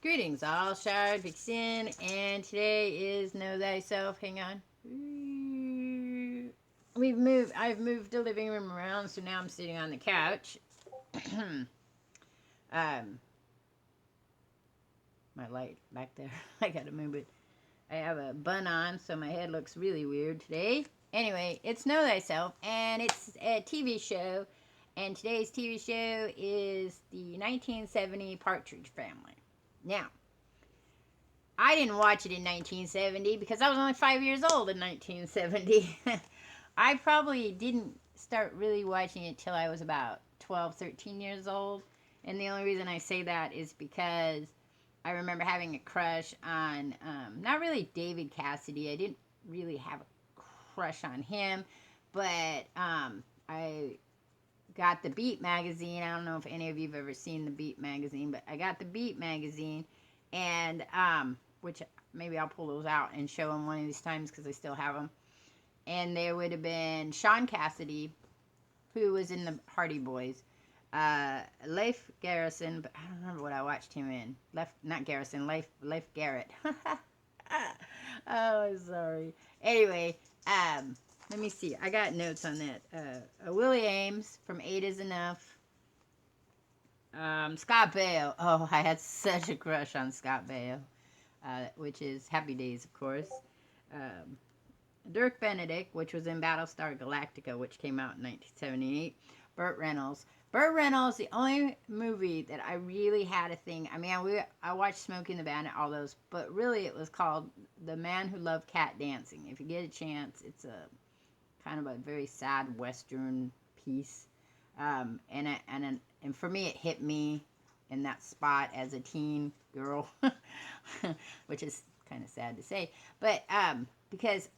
Greetings, all. Shardvixen, and today is Know Thyself. Hang on. I've moved the living room around, so now I'm sitting on the couch. um, my light back there. I gotta move it. I have a bun on, so my head looks really weird today. Anyway, it's Know Thyself, and it's a TV show. And today's TV show is the 1970 Partridge Family. Now, I didn't watch it in 1970 because I was only 5 years old in 1970. I probably didn't start really watching it till I was about 12, 13 years old. And the only reason I say that is because I remember having a crush on, not really David Cassidy. I didn't really have a crush on him, but I got the Beat magazine. I don't know if any of you have ever seen the Beat magazine, but I got the Beat magazine, and which maybe I'll pull those out and show them one of these times because I still have them. And there would have been Sean Cassidy, who was in the Hardy Boys, Leif Garrison, but I don't remember what I watched him in. Not Garrison, Leif Garrett. Oh, sorry. Anyway, let me see. I got notes on that. Willie Ames from Eight Is Enough. Scott Baio. Oh, I had such a crush on Scott Baio, which is Happy Days, of course. Um, Dirk Benedict, which was in Battlestar Galactica, which came out in 1978. Burt Reynolds. Burt Reynolds, the only movie that I really had a thing. I mean, I watched Smokey and the Bandit, all those, but really it was called The Man Who Loved Cat Dancing. If you get a chance, it's a kind of a very sad Western piece. And for me, it hit me in that spot as a teen girl, which is kind of sad to say. But because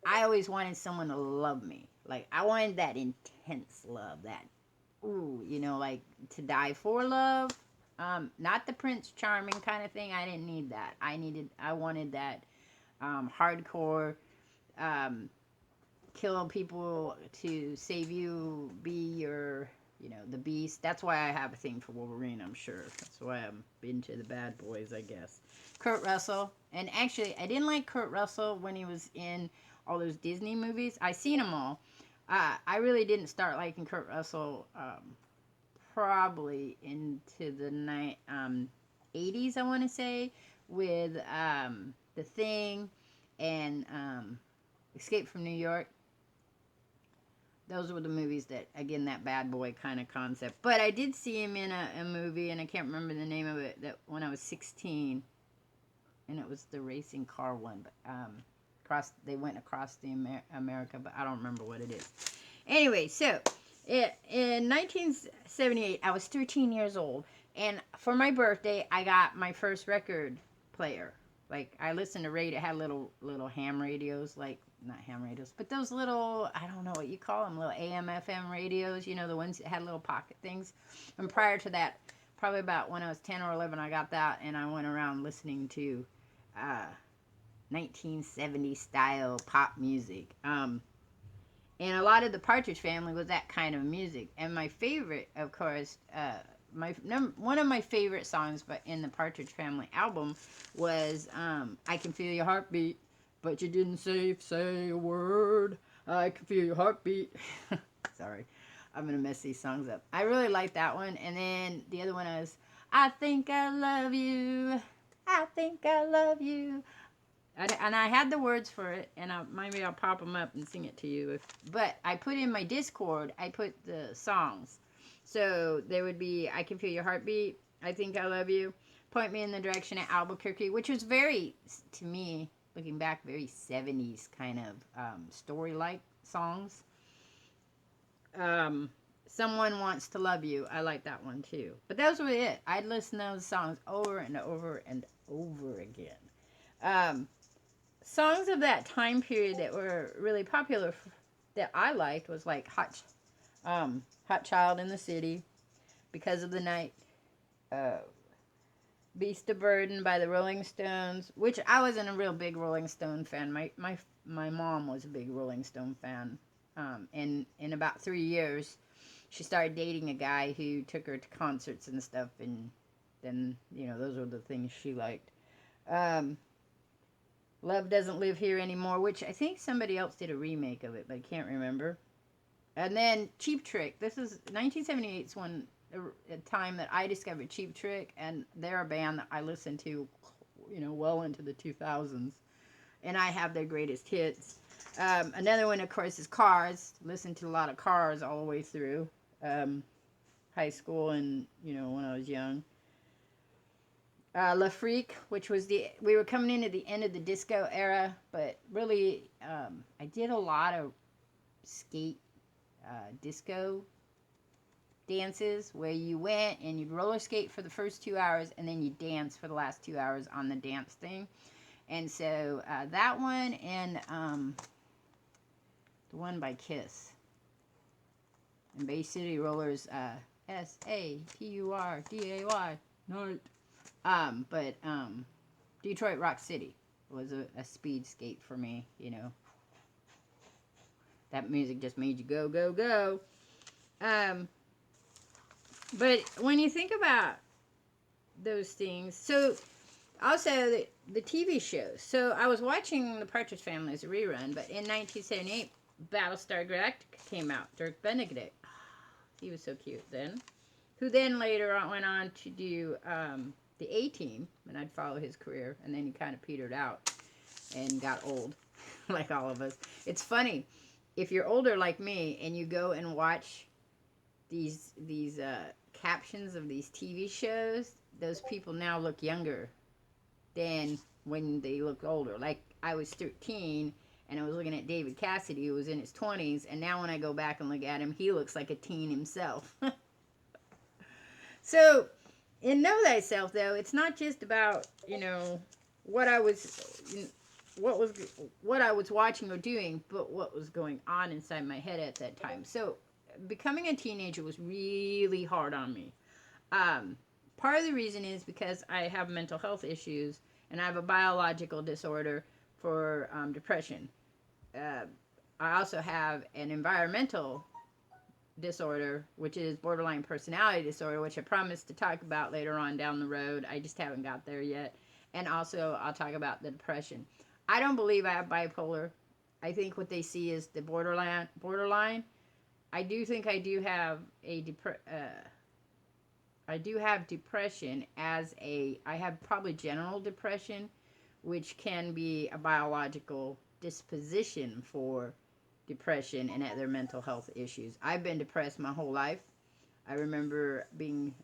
I always wanted someone to love me. Like, I wanted that intense love, that, ooh, like to die for love. Not the Prince Charming kind of thing. I didn't need that. I wanted that hardcore, kill people to save you, be your, the beast. That's why I have a thing for Wolverine, I'm sure. That's why I'm into the bad boys, I guess. Kurt Russell. And actually, I didn't like Kurt Russell when he was in all those Disney movies. I seen them all. I really didn't start liking Kurt Russell probably into the 80s, I want to say, with The Thing and Escape from New York. Those were the movies that, again, that bad boy kind of concept. But I did see him in a movie, and I can't remember the name of it, that when I was 16, and it was the racing car one, but they went across the America, but I don't remember what it is. Anyway, so in 1978, I was 13 years old, and for my birthday, I got my first record player. Like, I listened to radio. It had little ham radios, like, not ham radios, but those little, I don't know what you call them, little AM, FM radios, the ones that had little pocket things. And prior to that, probably about when I was 10 or 11, I got that, and I went around listening to 1970 style pop music. And a lot of the Partridge Family was that kind of music. And my favorite, of course, one of my favorite songs, but in the Partridge Family album, was "I Can Feel Your Heartbeat, but you didn't say a word. I can feel your heartbeat." Sorry, I'm gonna mess these songs up. I really like that one. And then the other one is "I Think I Love You, I Think I Love You." And I had the words for it, and maybe I'll pop them up and sing it to you. But I put in my Discord, I put the songs. So there would be "I Can Feel Your Heartbeat," "I Think I Love You," "Point Me in the Direction of Albuquerque," which was very, to me, looking back, very 70s kind of story-like songs. "Someone Wants to Love You," I like that one too. But those were it. I'd listen to those songs over and over and over again. Songs of that time period that were really popular that I liked was like Hot Child in the City, "Because of the Night," "Beast of Burden" by the Rolling Stones, which I wasn't a real big Rolling Stone fan. My mom was a big Rolling Stone fan. And in about 3 years, she started dating a guy who took her to concerts and stuff, and then, you know, those were the things she liked. Um, Love Doesn't Live Here Anymore, which I think somebody else did a remake of it, but I can't remember. And then Cheap Trick. This is 1978's one a time that I discovered Cheap Trick, and they're a band that I listened to, you know, well into the 2000s. And I have their greatest hits. Another one, of course, is Cars. Listened to a lot of Cars all the way through high school and, you know, when I was young. La Freak, which was we were coming into the end of the disco era, but really, I did a lot of skate disco dances where you went and you'd roller skate for the first 2 hours and then you dance for the last 2 hours on the dance thing. And so that one and the one by Kiss and Bay City Rollers, SATURDAY night. But Detroit Rock City was a speed skate for me, you know. That music just made you go, go, go. But when you think about those things, so also the TV shows. So I was watching the Partridge Family as a rerun, but in 1978, Battlestar Galactica came out. Dirk Benedict, he was so cute then. Who then later on went on to do the A-Team, and I'd follow his career, and then he kind of petered out and got old, like all of us. It's funny, if you're older like me and you go and watch these captions of these TV shows, those people now look younger than when they looked older. Like, I was 13 and I was looking at David Cassidy, who was in his 20s, and now when I go back and look at him, he looks like a teen himself. So, in Know Thyself, though, it's not just about, you know, what I was watching or doing, but what was going on inside my head at that time. So, becoming a teenager was really hard on me. Part of the reason is because I have mental health issues and I have a biological disorder for depression. I also have an environmental disorder, which is borderline personality disorder, which I promised to talk about later on down the road. I just haven't got there yet. And also, I'll talk about the depression. I don't believe I have bipolar. I think what they see is the borderline. I do think I do have I do have depression I have probably general depression, which can be a biological disposition for depression and other mental health issues. I've been depressed my whole life. I remember being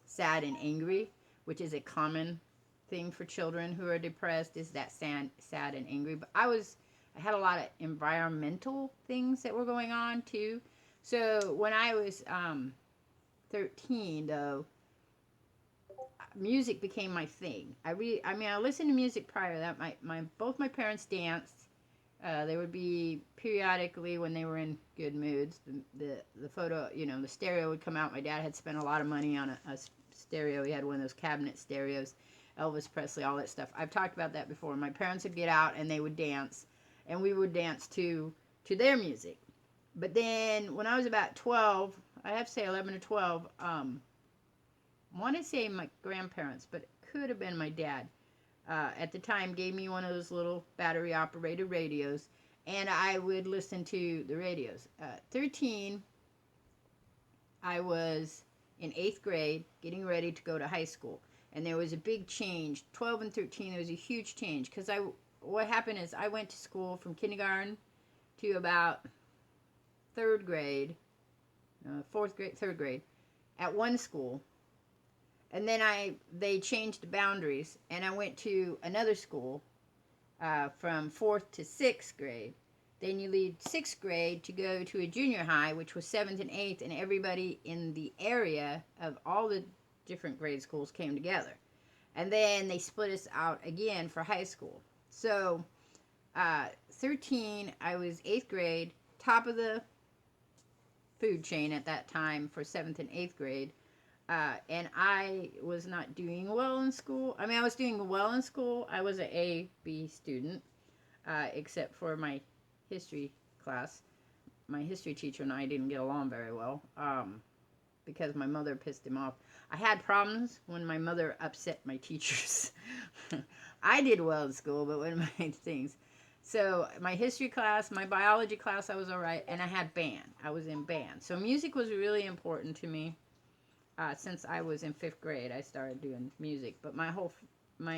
sad and angry, which is a common thing for children who are depressed, is that sad and angry. But I had a lot of environmental things that were going on too. So when I was 13, though, music became my thing. I listened to music prior to that. Both my parents danced. They would be periodically when they were in good moods. The photo, you know, the stereo would come out. My dad had spent a lot of money on a stereo. He had one of those cabinet stereos. Elvis Presley, all that stuff. I've talked about that before. My parents would get out and they would dance, and we would dance to their music. But then when I was about 12, I have to say 11 or 12, I want to say my grandparents, but it could have been my dad, at the time gave me one of those little battery operated radios, and I would listen to the radios. 13, I was in 8th grade getting ready to go to high school, and there was a big change. 12 and 13, there was a huge change, because what happened is I went to school from kindergarten to about 3rd grade, 4th grade, 3rd grade, at one school. And then they changed the boundaries, and I went to another school from 4th to 6th grade. Then you leave 6th grade to go to a junior high, which was 7th and 8th, and everybody in the area of all the different grade schools came together. And then they split us out again for high school. So 13, I was 8th grade, top of the food chain at that time for 7th and 8th grade. And I was not doing well in school. I mean, I was doing well in school. I was an A, B student, except for my history class. My history teacher and I didn't get along very well. because my mother pissed him off. I had problems when my mother upset my teachers. I did well in school, but when my things. So my history class, my biology class, I was all right, and I had band. I was in band. So music was really important to me. Since I was in 5th grade, I started doing music. But my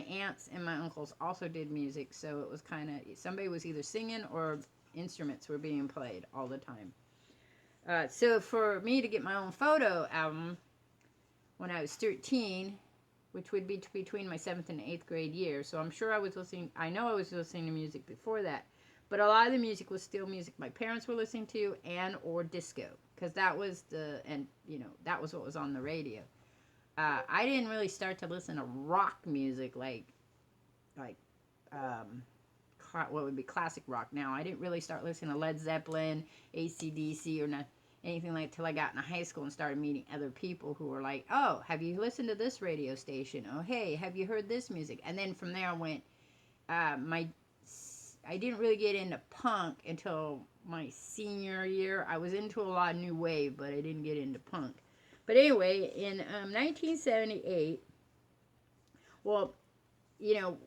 aunts and my uncles also did music, so it was kind of, somebody was either singing or instruments were being played all the time. So for me to get my own photo album when I was 13, which would be between my 7th and 8th grade year, so I'm sure I know I was listening to music before that, but a lot of the music was still music my parents were listening to and or disco, because that was that was what was on the radio. I didn't really start to listen to rock music like what would be classic rock now. I didn't really start listening to Led Zeppelin, AC/DC, or not, anything like till I got into high school and started meeting other people who were like, oh, have you listened to this radio station? Oh, hey, have you heard this music? And then from there I went, I didn't really get into punk until my senior year. I was into a lot of new wave, but I didn't get into punk. But anyway, in 1978, well,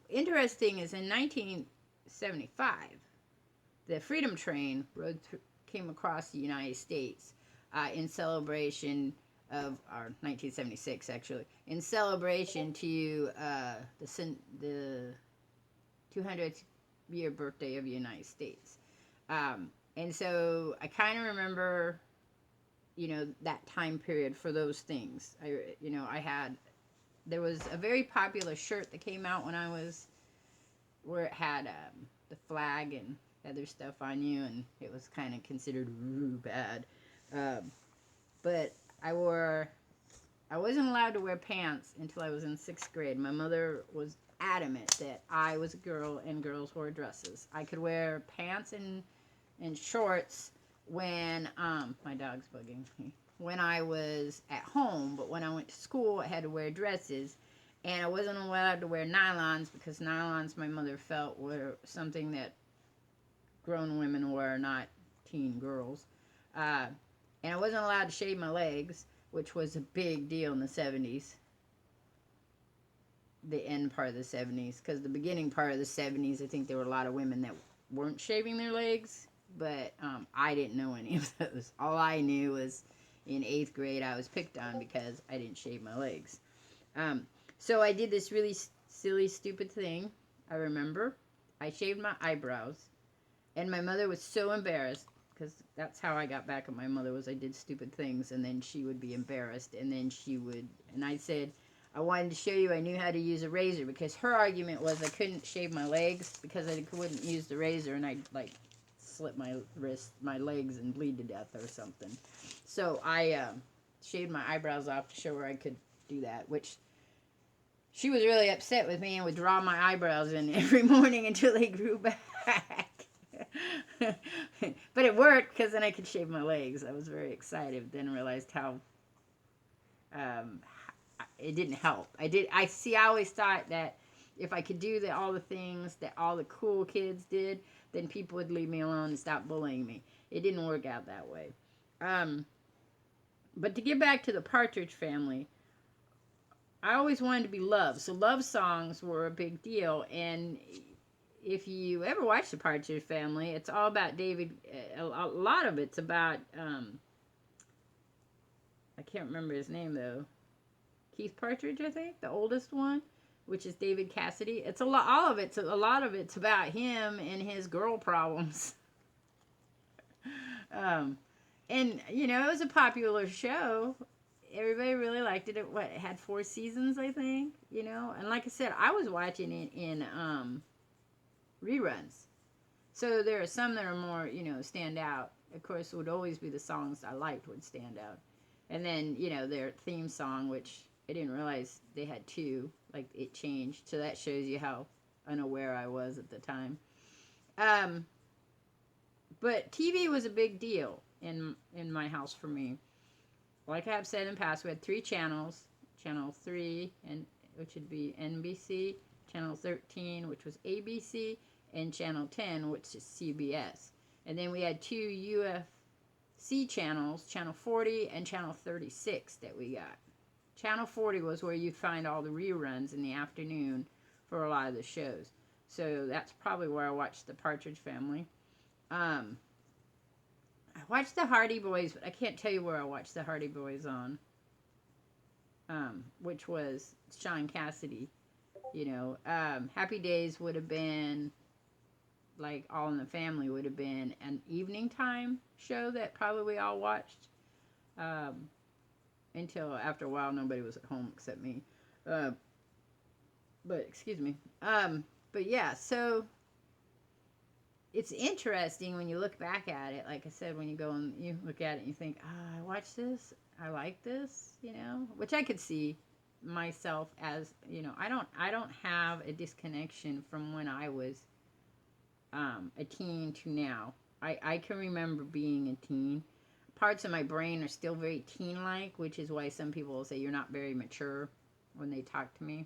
interesting is in 1975, the Freedom Train came across the United States in celebration of our 1976, actually, in celebration to the 200th year birthday of the United States. And so I kind of remember, that time period for those things. There was a very popular shirt that came out when I was, where it had the flag and other stuff on you, and it was kind of considered bad. But I wasn't allowed to wear pants until I was in 6th grade. My mother was adamant that I was a girl and girls wore dresses. I could wear pants and shorts when, my dog's bugging me, when I was at home, but when I went to school, I had to wear dresses. And I wasn't allowed to wear nylons, because nylons, my mother felt, were something that grown women wear, not teen girls. And I wasn't allowed to shave my legs, which was a big deal in the 70s. The end part of the 70s, because the beginning part of the 70s, I think there were a lot of women that weren't shaving their legs, but I didn't know any of those. All I knew was in 8th grade I was picked on because I didn't shave my legs. So I did this really silly, stupid thing. I remember I shaved my eyebrows, and my mother was so embarrassed, because that's how I got back at my mother, was I did stupid things, and then she would be embarrassed, and then and I said, I wanted to show you I knew how to use a razor, because her argument was I couldn't shave my legs because I couldn't use the razor, and I'd slip my legs and bleed to death or something. So I shaved my eyebrows off to show her I could do that, which she was really upset with me and would draw my eyebrows in every morning until they grew back. But it worked, because then I could shave my legs. I was very excited. Then realized how it didn't help. I always thought that if I could do all the things that all the cool kids did, then people would leave me alone and stop bullying me. It didn't work out that way. But to get back to the Partridge Family, I always wanted to be loved. So love songs were a big deal. And if you ever watch the Partridge Family, it's all about David. A lot of it's about, I can't remember his name though. Keith Partridge, I think, the oldest one, which is David Cassidy. A lot of it's about him and his girl problems. And it was a popular show. Everybody really liked it. It had 4 seasons, I think. And like I said, I was watching it in reruns. So there are some that are more, stand out. Of course, it would always be the songs I liked would stand out. And then, their theme song, which I didn't realize they had 2, like it changed. So that shows you how unaware I was at the time. But TV was a big deal in my house for me. Like I've said in the past, we had 3 channels. Channel 3, which would be NBC. Channel 13, which was ABC. And Channel 10, which is CBS. And then we had 2 C channels, channel 40 and channel 36 that we got. Channel 40 was where you'd find all the reruns in the afternoon for a lot of the shows. So that's probably where I watched the Partridge Family. I watched the Hardy Boys, but I can't tell you where I watched the Hardy Boys on. Which was Sean Cassidy. You know, Happy Days would have been, like All in the Family would have been an evening time show that probably we all watched. Until after a while nobody was at home except me. But excuse me. But yeah, so it's interesting when you look back at it. Like I said, when you go and you look at it and you think, I watched this, I like this, you know, which I could see myself as, you know, I don't have a disconnection from when I was a teen to now. I can remember being a teen. Parts of my brain are still very teen-like, which is why some people will say you're not very mature when they talk to me.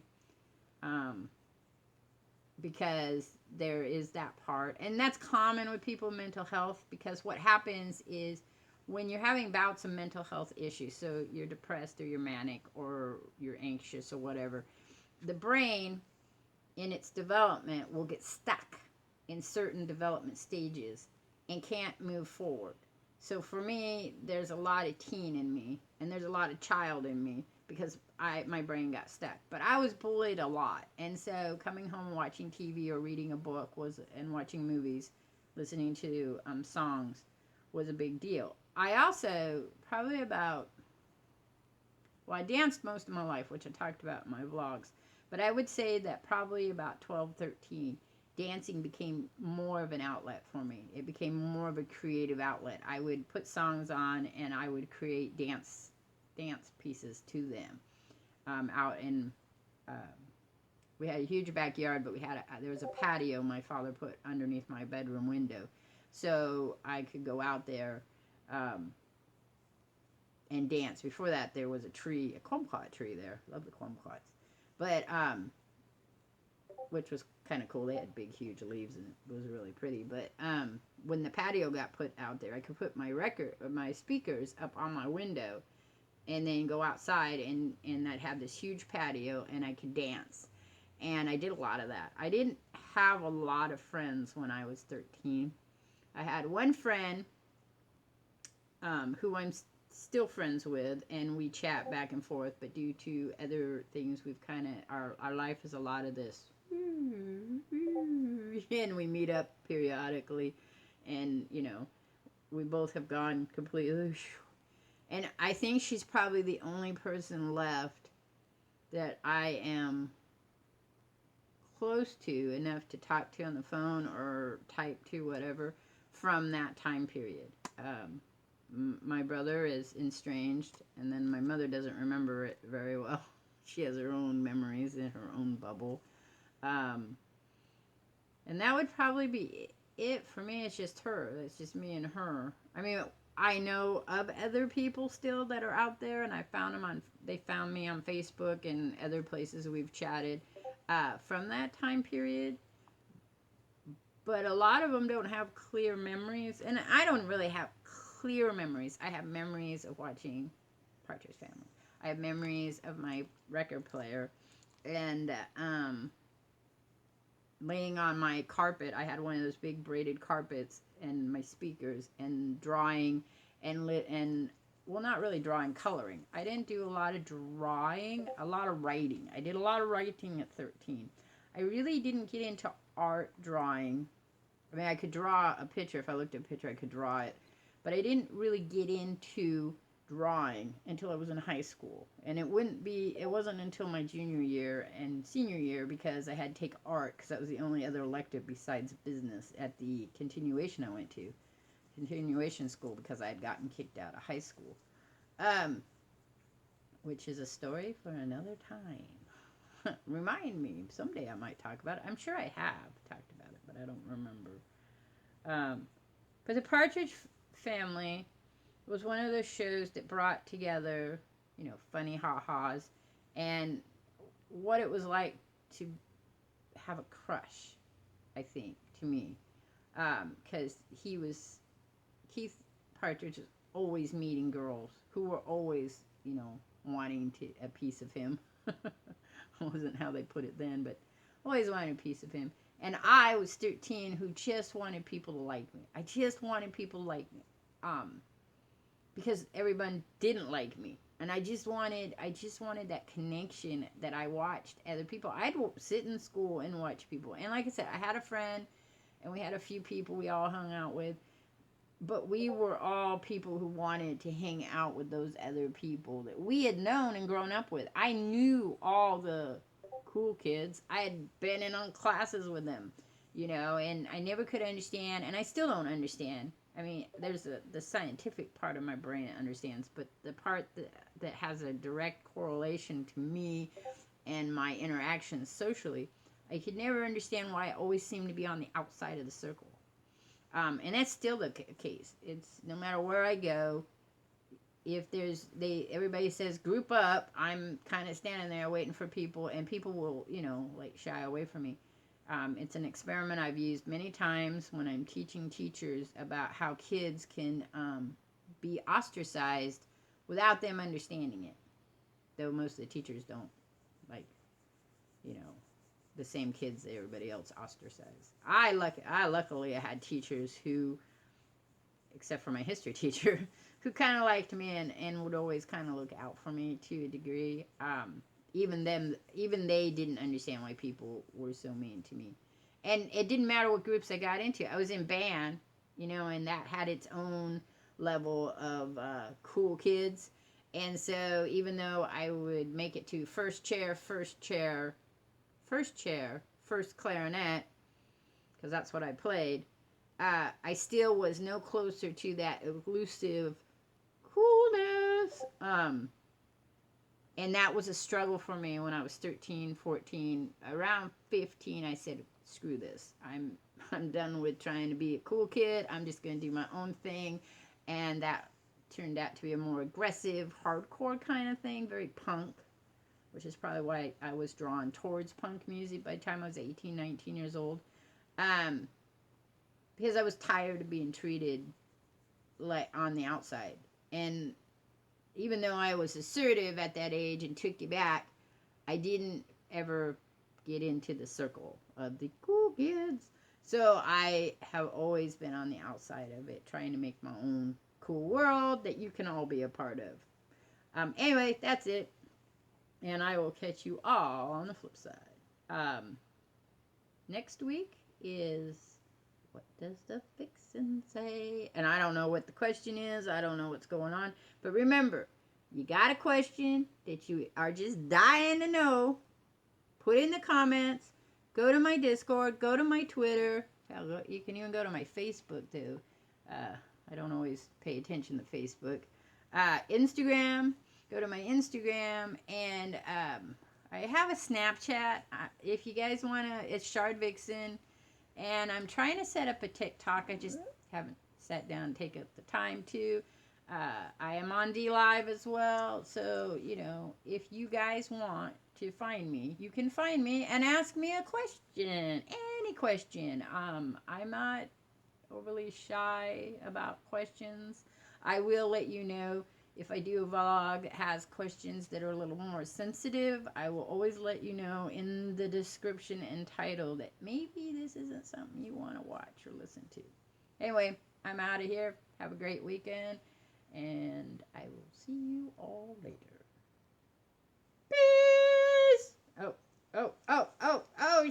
Because there is that part. And that's common with people with mental health, because what happens is when you're having bouts of mental health issues, so you're depressed or you're manic or you're anxious or whatever, the brain in its development will get stuck in certain development stages and can't move forward. So for me, there's a lot of teen in me, and there's a lot of child in me, because my brain got stuck. But I was bullied a lot, and so coming home and watching TV or reading a book and watching movies, listening to songs was a big deal. I also probably I danced most of my life, which I talked about in my vlogs, but I would say that probably about 12, 13, dancing became more of an outlet for me. It became more of a creative outlet. I would put songs on and I would create dance pieces to them. Out in, we had a huge backyard, but there was a patio my father put underneath my bedroom window, so I could go out there and dance. Before that, there was a kumquat tree there. Love the kumquats, but which was kind of cool. They had big, huge leaves, and it was really pretty. But when the patio got put out there, I could put my speakers up on my window, and then go outside, and I'd have this huge patio, and I could dance. And I did a lot of that. I didn't have a lot of friends when I was 13. I had one friend who I'm still friends with, and we chat back and forth, but due to other things, we've kind of, our life is a lot of this, and we meet up periodically, and, you know, we both have gone completely, and I think she's probably the only person left that I am close to enough to talk to on the phone or type to, whatever, from that time period. My brother is estranged, and then my mother doesn't remember it very well. She has her own memories in her own bubble. And that would probably be it for me. It's just her. It's just me and her. I mean, I know of other people still that are out there, and they found me on Facebook and other places we've chatted from that time period. But a lot of them don't have clear memories, and I don't really have clear memories. I have memories of watching Partridge Family. I have memories of my record player, and laying on my carpet. I had one of those big braided carpets, and my speakers, and drawing, and well, not really drawing, coloring. I didn't do a lot of drawing, a lot of writing. I did a lot of writing at 13. I really didn't get into art drawing. I mean, I could draw a picture. If I looked at a picture, I could draw it. But I didn't really get into drawing until I was in high school. And it wasn't until my junior year and senior year, because I had to take art, because that was the only other elective besides business at the continuation I went to. Continuation school, because I had gotten kicked out of high school. Which is a story for another time. Remind me. Someday I might talk about it. I'm sure I have talked about it, but I don't remember. But the Partridge Family was one of those shows that brought together, you know, funny ha-has, and what it was like to have a crush, I think, to me. Because Keith Partridge always meeting girls who were always, wanting a piece of him. Wasn't how they put it then, but always wanted a piece of him. And I was 13 who just wanted people to like me. I just wanted people to like me. Because everyone didn't like me. And I just wanted that connection that I watched other people. I'd sit in school and watch people. And like I said, I had a friend, and we had a few people we all hung out with. But we were all people who wanted to hang out with those other people that we had known and grown up with. I knew all the cool kids. I had been in on classes with them, and I never could understand, and I still don't understand. I mean, there's the scientific part of my brain that understands, but the part that has a direct correlation to me and my interactions socially, I could never understand why I always seem to be on the outside of the circle. And that's still the case. It's no matter where I go, if everybody says group up, I'm kind of standing there waiting for people, and people will, shy away from me. It's an experiment I've used many times when I'm teaching teachers about how kids can be ostracized without them understanding it. Though most of the teachers don't, the same kids that everybody else ostracized. I luckily had teachers who, except for my history teacher, who kind of liked me and would always kind of look out for me to a degree. Even they didn't understand why people were so mean to me. And it didn't matter what groups I got into. I was in band, and that had its own level of cool kids. And so even though I would make it to first chair, first clarinet, because that's what I played, I still was no closer to that elusive coolness. And that was a struggle for me when I was 13, 14. Around 15, I said, screw this. I'm done with trying to be a cool kid. I'm just going to do my own thing. And that turned out to be a more aggressive, hardcore kind of thing, very punk, which is probably why I was drawn towards punk music by the time I was 18, 19 years old. Because I was tired of being treated like on the outside. And even though I was assertive at that age and took you back, I didn't ever get into the circle of the cool kids. So I have always been on the outside of it, trying to make my own cool world that you can all be a part of. Anyway, that's it. And I will catch you all on the flip side. Next week is, what does the vixen say? And I don't know what the question is. I don't know what's going on. But remember, you got a question that you are just dying to know, put in the comments. Go to my Discord. Go to my Twitter. You can even go to my Facebook, too. I don't always pay attention to Facebook. Instagram. Go to my Instagram. And I have a Snapchat. If you guys want to, it's Shardvixen. And I'm trying to set up a TikTok. I just haven't sat down and taken the time to. I am on DLive as well. So, if you guys want to find me, you can find me and ask me a question. Any question. I'm not overly shy about questions. I will let you know if I do a vlog that has questions that are a little more sensitive. I will always let you know in the description and title that maybe this isn't something you want to watch or listen to. Anyway, I'm out of here. Have a great weekend, and I will see you all later. Peace! Oh,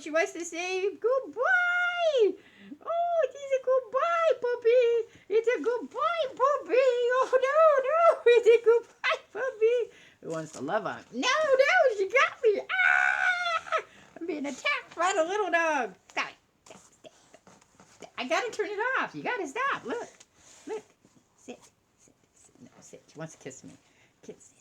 she wants to say goodbye! Oh, it's a goodbye, puppy! It's a goodbye, puppy! Oh, no, it's a goodbye, puppy! Who wants to love on? No, she got me! Ah! I'm being attacked by the little dog. Stop it. Stop. I gotta turn it off. You gotta stop. Look. Sit. No, sit. She wants to kiss me. Kiss.